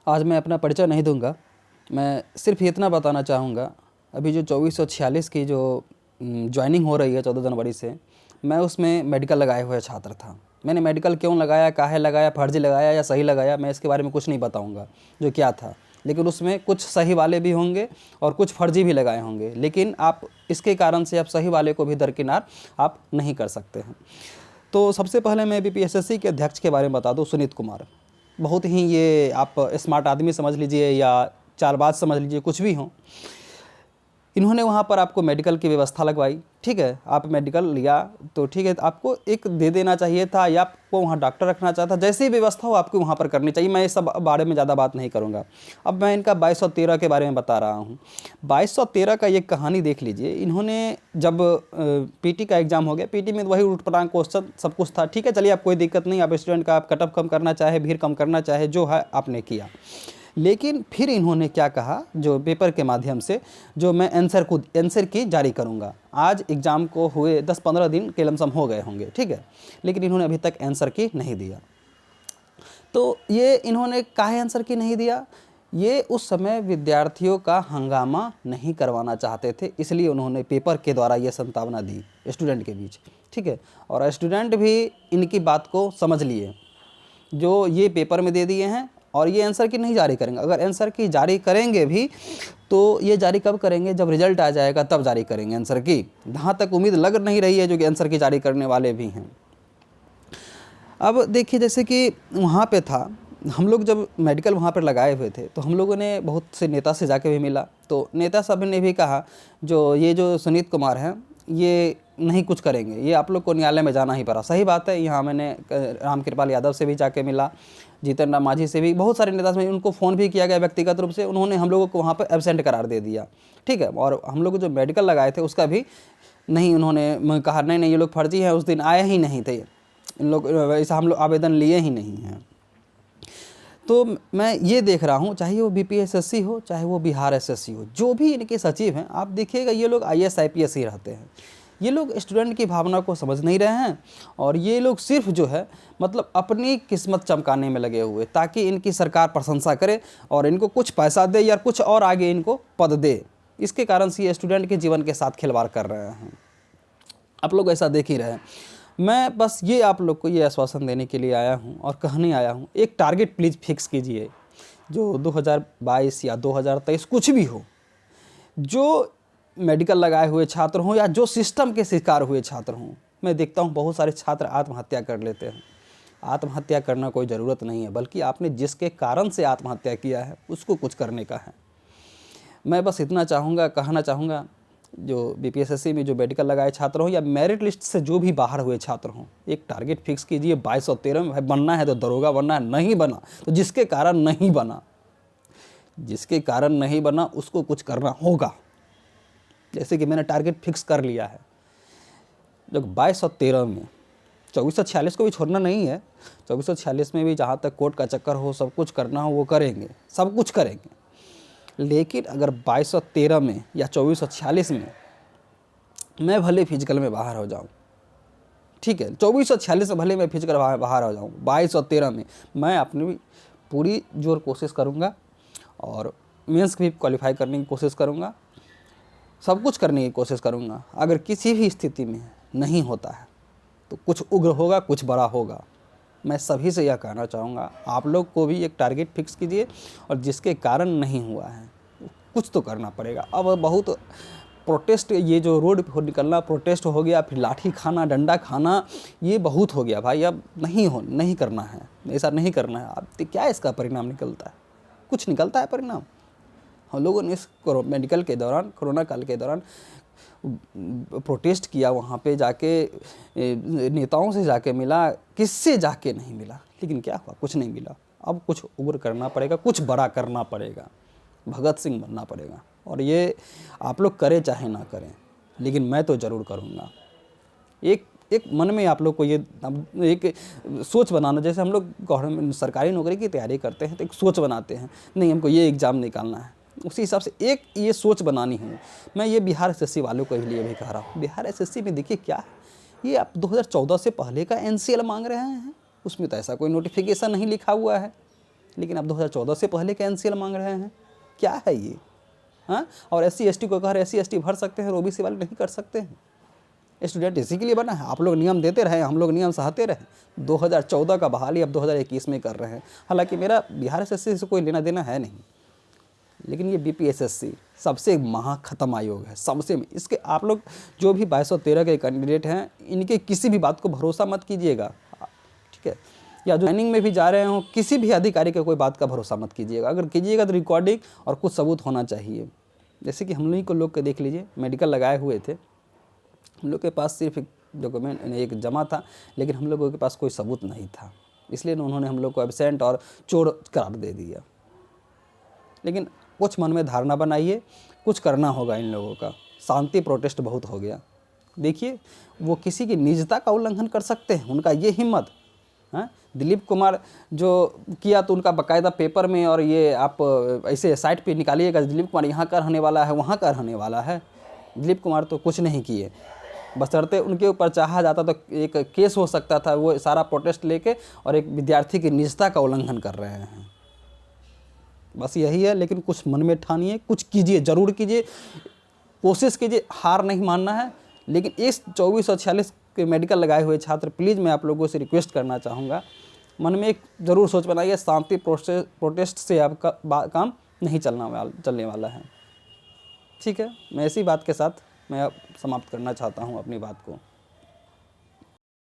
आज मैं अपना परिचय नहीं दूंगा, मैं सिर्फ इतना बताना चाहूँगा, अभी जो 2446 की जो ज्वाइनिंग हो रही है 14 जनवरी से, मैं उसमें मेडिकल लगाए हुए छात्र था। मैंने मेडिकल क्यों लगाया, काहे लगाया, फर्जी लगाया या सही लगाया, मैं इसके बारे में कुछ नहीं बताऊँगा जो क्या था, लेकिन उसमें कुछ सही वाले भी होंगे और कुछ फर्जी भी लगाए होंगे, लेकिन आप इसके कारण से आप सही वाले को भी दरकिनार आप नहीं कर सकते हैं। तो सबसे पहले मैं बीपीएसएससी के अध्यक्ष के बारे में बता दूं, सुनीत कुमार। बहुत ही ये आप स्मार्ट आदमी समझ लीजिए या चालबाज समझ लीजिए, कुछ भी हो। इन्होंने वहाँ पर आपको मेडिकल की व्यवस्था लगवाई, ठीक है, आप मेडिकल लिया तो ठीक है, आपको एक दे देना चाहिए था या आपको वहाँ डॉक्टर रखना चाहता, जैसी व्यवस्था हो आपको वहाँ पर करनी चाहिए। मैं इस सब बारे में ज़्यादा बात नहीं करूँगा। अब मैं इनका 2213 के बारे में बता रहा हूँ। 2213 का ये कहानी देख लीजिए। इन्होंने जब पीटी का एग्ज़ाम हो गया, पीटी में वही उटपटांग क्वेश्चन सब कुछ था, ठीक है, चलिए आप कोई दिक्कत नहीं, आप स्टूडेंट का आप कटअप कम करना चाहे, भीड़ कम करना चाहे, जो है आपने किया। लेकिन फिर इन्होंने क्या कहा, जो पेपर के माध्यम से जो मैं आंसर की जारी करूंगा। आज एग्ज़ाम को हुए 10-15 दिन के लमसम हो गए होंगे, ठीक है, लेकिन इन्होंने अभी तक आंसर की नहीं दिया। तो ये इन्होंने काहे आंसर की नहीं दिया, ये उस समय विद्यार्थियों का हंगामा नहीं करवाना चाहते थे, इसलिए उन्होंने पेपर के द्वारा ये संभावना दी स्टूडेंट के बीच, ठीक है। और स्टूडेंट भी इनकी बात को समझ लिए, जो ये पेपर में दे दिए हैं और ये आंसर की नहीं जारी करेंगे। अगर आंसर की जारी करेंगे भी तो ये जारी कब करेंगे, जब रिजल्ट आ जाएगा तब जारी करेंगे आंसर की। जहाँ तक उम्मीद लग नहीं रही है जो कि आंसर की जारी करने वाले भी हैं। अब देखिए, जैसे कि वहाँ पे था, हम लोग जब मेडिकल वहाँ पर लगाए हुए थे तो हम लोगों ने बहुत से नेता से जाके भी मिला, तो नेता सब ने भी कहा जो ये जो सुनीत कुमार हैं ये नहीं कुछ करेंगे, ये आप लोग को न्यायालय में जाना ही पड़ा। सही बात है। यहाँ मैंने रामकृपाल यादव से भी जाके मिला, जीतन राम मांझी से भी, बहुत सारे नेता से उनको फ़ोन भी किया गया व्यक्तिगत रूप से, उन्होंने हम लोगों को वहाँ पर एब्सेंट करार दे दिया, ठीक है। और हम लोग जो मेडिकल लगाए थे उसका भी नहीं, उन्होंने कहा नहीं नहीं ये लोग फर्जी हैं, उस दिन आए ही नहीं थे इन लोग, ऐसा हम लोग आवेदन लिए ही नहीं हैं। तो मैं ये देख रहा हूँ, चाहे वो बीपीएसएससी हो चाहे वो बिहार एसएससी हो, जो भी इनके सचिव हैं, आप देखिएगा ये लोग आईएएस आईपीएस ही रहते हैं। ये लोग स्टूडेंट की भावना को समझ नहीं रहे हैं और ये लोग सिर्फ जो है मतलब अपनी किस्मत चमकाने में लगे हुए, ताकि इनकी सरकार प्रशंसा करे और इनको कुछ पैसा दे या कुछ और आगे इनको पद दे। इसके कारण से ये स्टूडेंट के जीवन के साथ खिलवाड़ कर रहे हैं। आप लोग ऐसा देख ही रहे हैं। मैं बस ये आप लोग को ये आश्वासन देने के लिए आया हूँ और कहने आया हूँ, एक टारगेट प्लीज़ फिक्स कीजिए, जो 2022 या 2023 कुछ भी हो, जो मेडिकल लगाए हुए छात्र हों या जो सिस्टम के शिकार हुए छात्र हों। मैं देखता हूँ बहुत सारे छात्र आत्महत्या कर लेते हैं। आत्महत्या करना कोई ज़रूरत नहीं है, बल्कि आपने जिसके कारण से आत्महत्या किया है उसको कुछ करने का है। मैं बस इतना कहना चाहूँगा, जो बीपीएसएससी में जो मेडिकल लगाए छात्र हों या मेरिट लिस्ट से जो भी बाहर हुए छात्र हों, एक टारगेट फिक्स कीजिए 2213 में। बनना है तो दरोगा बनना है, नहीं बना तो जिसके कारण नहीं बना उसको कुछ करना होगा। जैसे कि मैंने टारगेट फिक्स कर लिया है, जो 2213 में 2446 को भी छोड़ना नहीं है। 2446 में भी जहाँ तक कोर्ट का चक्कर हो, सब कुछ करना हो वो करेंगे, सब कुछ करेंगे। लेकिन अगर 2213 में या 2446 में मैं भले फिजिकल में बाहर हो जाऊं, ठीक है, 2446 में भले मैं फिजिकल बाहर हो जाऊं, 2213 में मैं अपनी पूरी जोर कोशिश करूंगा और मेंस भी क्वालिफाई करने की कोशिश करूंगा, सब कुछ करने की कोशिश करूंगा। अगर किसी भी स्थिति में नहीं होता है तो कुछ उग्र होगा, कुछ बड़ा होगा। मैं सभी से यह कहना चाहूँगा, आप लोग को भी एक टारगेट फिक्स कीजिए और जिसके कारण नहीं हुआ है कुछ तो करना पड़ेगा। अब बहुत प्रोटेस्ट, ये जो रोड पर निकलना प्रोटेस्ट हो गया, फिर लाठी खाना, डंडा खाना, ये बहुत हो गया भाई। अब नहीं करना है, ऐसा नहीं करना है। अब क्या इसका परिणाम निकलता है? कुछ निकलता है परिणाम। हम लोगों ने इस मेडिकल के दौरान, कोरोना काल के दौरान प्रोटेस्ट किया, वहाँ पे जाके नेताओं से जाके मिला, किससे जाके नहीं मिला, लेकिन क्या हुआ? कुछ नहीं मिला। अब कुछ उग्र करना पड़ेगा, कुछ बड़ा करना पड़ेगा, भगत सिंह बनना पड़ेगा। और ये आप लोग करें चाहे ना करें, लेकिन मैं तो ज़रूर करूँगा। एक मन में आप लोग को ये एक सोच बनाना, जैसे हम लोग गवर्नमेंट सरकारी नौकरी की तैयारी करते हैं तो एक सोच बनाते हैं, नहीं हमको ये एग्ज़ाम निकालना है, उसी हिसाब से एक ये सोच बनानी है। मैं ये बिहार एसएससी वालों के लिए भी कह रहा हूँ। बिहार एसएससी में देखिए क्या है, ये आप 2014 से पहले का एनसीएल मांग रहे हैं, उसमें तो ऐसा कोई नोटिफिकेशन नहीं लिखा हुआ है। लेकिन आप 2014 से पहले का एनसीएल मांग रहे हैं, क्या है ये? हाँ, और SC ST को कह रहे SC ST भर सकते हैं और OBC वाले नहीं कर सकते हैं। स्टूडेंट इसी के लिए बना है, आप लोग नियम देते रहे, हम लोग नियम सहते रहे। 2014 का बहाली अब 2021 में कर रहे हैं। हालांकि मेरा बिहार SSC से कोई लेना देना है नहीं, लेकिन ये BPSSC सबसे महाखत्म आयोग है, सबसे। इसके आप लोग जो भी 2213 के कैंडिडेट हैं, इनके किसी भी बात को भरोसा मत कीजिएगा, ठीक है? या जो ट्रेनिंग में भी जा रहे हो, किसी भी अधिकारी के कोई बात का भरोसा मत कीजिएगा। अगर कीजिएगा तो रिकॉर्डिंग और कुछ सबूत होना चाहिए। जैसे कि हम लोग को लोग के देख लीजिए, मेडिकल लगाए हुए थे, हम लोग के पास सिर्फ एक डॉक्यूमेंट एक जमा था, लेकिन हम लोगों के पास कोई सबूत नहीं था, इसलिए उन्होंने हम लोग को एब्सेंट और चोर करार दे दिया। लेकिन कुछ मन में धारणा बनाइए, कुछ करना होगा इन लोगों का। शांति प्रोटेस्ट बहुत हो गया। देखिए, वो किसी की निजता का उल्लंघन कर सकते हैं, उनका ये हिम्मत। हाँ, दिलीप कुमार जो किया तो उनका बाकायदा पेपर में, और ये आप ऐसे साइट पे निकालिएगा, दिलीप कुमार यहाँ का रहने वाला है, वहाँ का रहने वाला है। दिलीप कुमार तो कुछ नहीं किए, बशर्ते उनके ऊपर चाहा जाता तो एक केस हो सकता था। वो सारा प्रोटेस्ट लेके और एक विद्यार्थी की निजता का उल्लंघन कर रहे हैं। बस यही है। लेकिन कुछ मन में ठानिए, कुछ कीजिए, ज़रूर कीजिए, कोशिश कीजिए, हार नहीं मानना है। लेकिन इस 2446 के मेडिकल लगाए हुए छात्र, प्लीज़ मैं आप लोगों से रिक्वेस्ट करना चाहूँगा, मन में एक ज़रूर सोच बनाइए, शांति प्रोटेस्ट से आपका काम नहीं चलने वाला है। ठीक है, मैं इसी बात के साथ मैं समाप्त करना चाहता हूँ अपनी बात को।